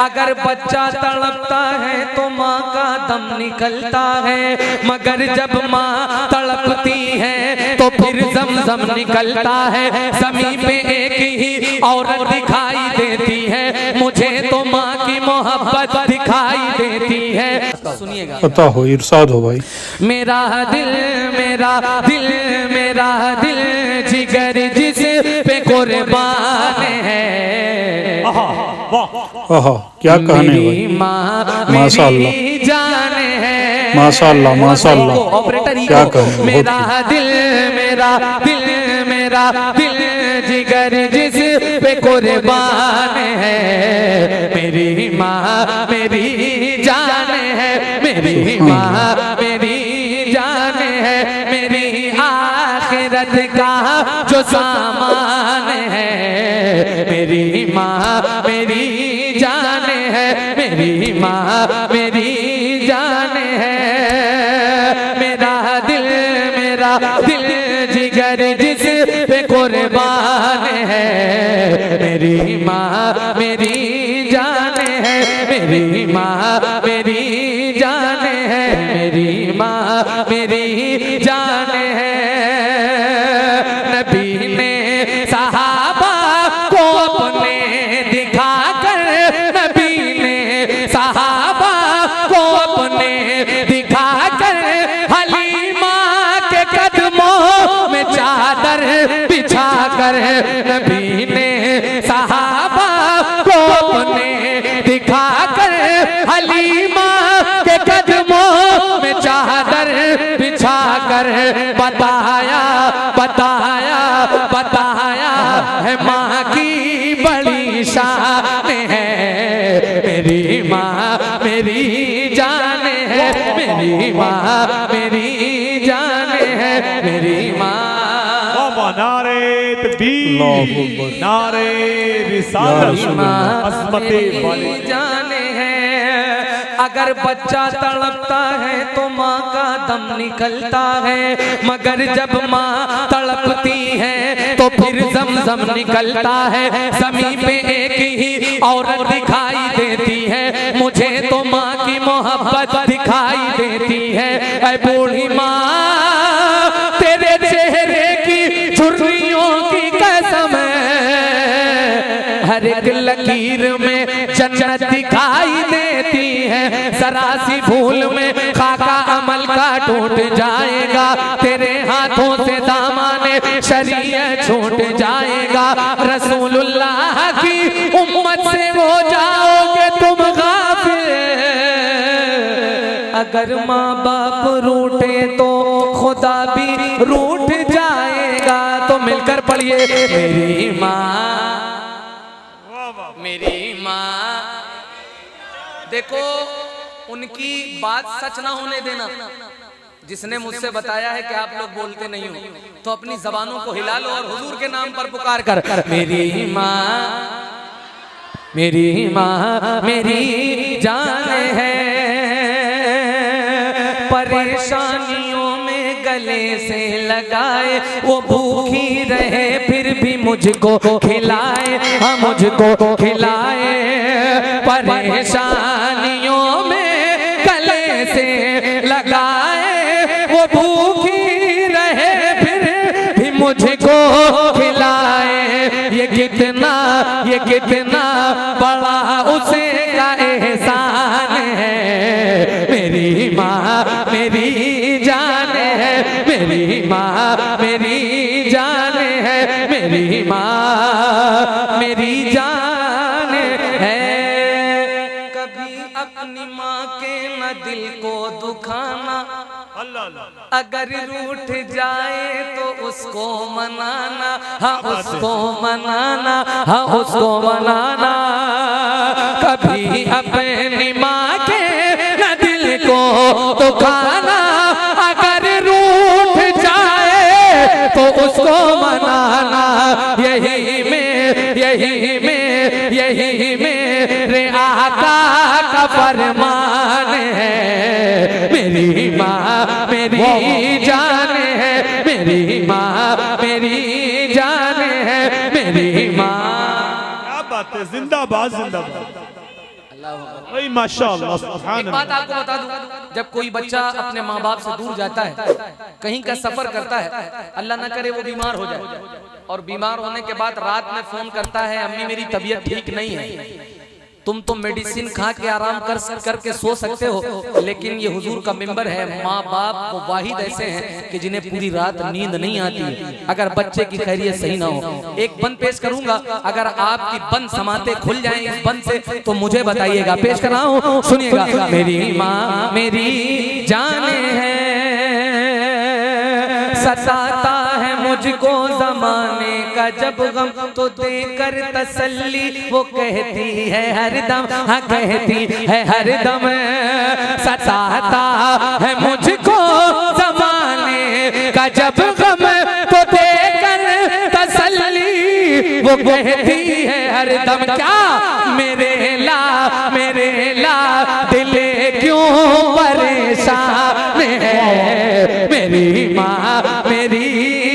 अगर बच्चा तड़पता है तो माँ का दम निकलता है, मगर जब माँ तड़पती है तो फिर ज़मज़म निकलता है। ज़मीन पे एक ही औरत दिखाई देती है, मुझे तो माँ की मोहब्बत दिखाई देती है। सुनिएगा, पता हो, इरशाद हो भाई। मेरा दिल मेरा दिल मेरा दिल जिगर जिस पे कुर्बान है। आहा, क्या कहने भाई, माशाअल्लाह जान है, माशाअल्लाह माशाअल्लाह, क्या कहने। मेरा दिल मेरा दिल मेरा दिल जिगर जिस पे कुर्बान है। मेरी माँ मेरी जान है, मेरी माँ मेरी जान है, मेरी आखिरत का जो सामान है। मेरी माँ मेरी जान है, मेरी माँ मेरी जान है। मेरा दिल जिगर जिस पे कुर्बान है। मेरी माँ मेरी जान है, मेरी माँ मेरी जान है, मेरी माँ मेरी जान है। नबी ने सहाबा को अपने दिखाकर, नबी ने सहाबा को अपने दिखाकर हलीमा के कदमों में चादर बिछाकर, नबी ने सहाबा को अपने दिखाकर हलीमा के कदमों में चादर बिछाकर बताया बताया बताया है माँ की बड़ी शान है। मेरी माँ मेरी जान है, मेरी माँ मेरी जान है, मेरी माँ। नारे तकबीर, नारे रिसालत, अस्मते वाली जान है। अगर बच्चा तड़पता है तो माँ का दम निकलता है, मगर जब माँ तड़पती है तो फिर ज़मज़म निकलता है। ज़मीन पे एक ही औरत दिखाई देती है, मुझे तो माँ की मोहब्बत दिखाई देती है। ऐ बूढ़ी माँ तेरे चेहरे की झुर्रियों की कसम है, हर एक लकीर में जन्नत दिखाई देती है। सरासी भूल में खाका अमल का टूट जाएगा, तेरे हाथों से दामाने शरीयत छूट जाएगा। रसूलुल्लाह की उम्मत से हो जाओगे तुम गाफिल। अगर माँ बाप रूठे तो खुदा भी रूठ जाएगा। तो मिलकर पढ़िए, मेरी माँ मेरी माँ। देखो, उनकी बात सच ना होने देना। जिसने मुझसे बताया है कि आप लोग बोलते नहीं हो, तो अपनी जबानों को हिला लो और हुजूर के नाम पर पुकार कर, मेरी माँ मेरी माँ मेरी जान है। परेशानियों में गले से लगाए, वो भूखी रहे फिर भी मुझको खिलाए, हाँ मुझको खिलाए। परेशानियों में गले से लगाए, वो भूखी रहे फिर भी मुझको खिलाए। ये कितना बड़ा उसे का एहसान है। मेरी माँ मेरी जान है, मेरी माँ मेरी जान है, मेरी माँ मेरी जान है। कभी अपनी माँ के न दिल को दुखाना, अगर रूठ जाए तो उसको मनाना, हाँ उसको मनाना, हाँ उसको मनाना। कभी अपनी माँ के न दिल को दुखाना, अगर रूठ जाए तो उसको मनाना। यही मेरे आका का फरमान है। मेरी माँ मेरी जान है, मेरी माँ मेरी जान है, मेरी माँ। क्या बात है, जिंदाबाद जिंदाबाद। भाई माशाअल्लाह सुभान एक बात आपको बता दूं, जब कोई बच्चा अपने माँ बाप से दूर जाता है, कहीं का सफर करता है, अल्लाह ना करे वो बीमार हो जाए, और बीमार होने के बाद रात में फोन करता है, अम्मी मेरी तबीयत ठीक नहीं है। तुम तो मेडिसिन खा के आराम करके सो सकते हो, लेकिन ये हुजूर का मिंबर है। माँ बाप वो वाहिद ऐसे हैं कि जिन्हें पूरी रात नींद नहीं आती अगर बच्चे की खैरियत सही ना हो। एक बंद पेश करूंगा, अगर आपकी बंद समाते खुल जाएं इस बंद से तो मुझे बताइएगा। पेश कर रहा हूं, सुनिएगा। मेरी माँ मेरी जाने है, सताता है मुझको जमाने का जब गम, तो देकर तसल्ली वो कहती है हरदम, हाँ कहती है हरदम। सताता है मुझको जमाने का जब गम, तो देकर तसल्ली वो कहती है हरदम। क्या मेरे ला दिल क्यों परेशान है, मेरी माँ मेरी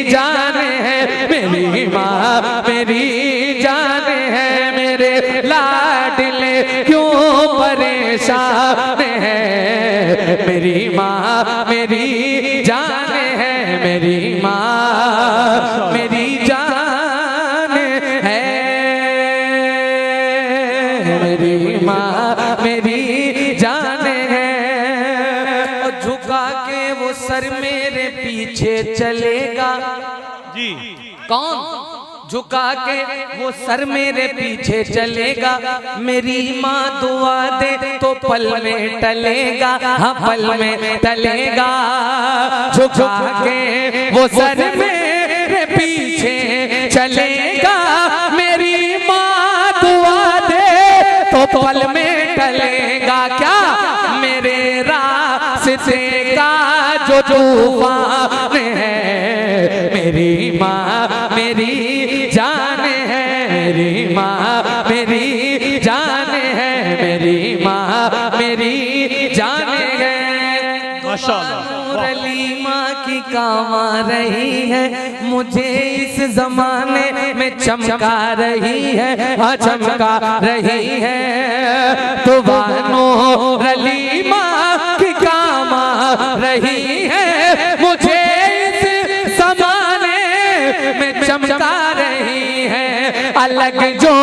जान है, मेरी माँ मेरी जान है, मेरे लाडले क्यों परेशान है, मेरी माँ मेरी जान है, मेरी माँ मेरी जान है, मेरी माँ मेरी जान है। और झुका के वो सर मेरे पीछे चलेगा जी। कौन? झुका के वो सर मेरे पीछे चलेगा, मेरी माँ दुआ दे तो पल में टलेगा, हाँ पल में टलेगा। झुका के वो सर मेरे पीछे चलेगा, मेरी माँ दुआ दे तो पल में टलेगा। क्या मेरे रास्ते का जो तूफान है, मेरी माँ मेरी जान है, मेरी माँ मेरी जान है, मेरी माँ मेरी जान है। माशाअल्लाह। अली माँ की काम आ रही है, मुझे इस जमाने में चमका रही है, हाँ चमका रही है। तो बानो अली माँ की काम आ रही है, मुझे इस जमाने में चमका रही है। अलग जो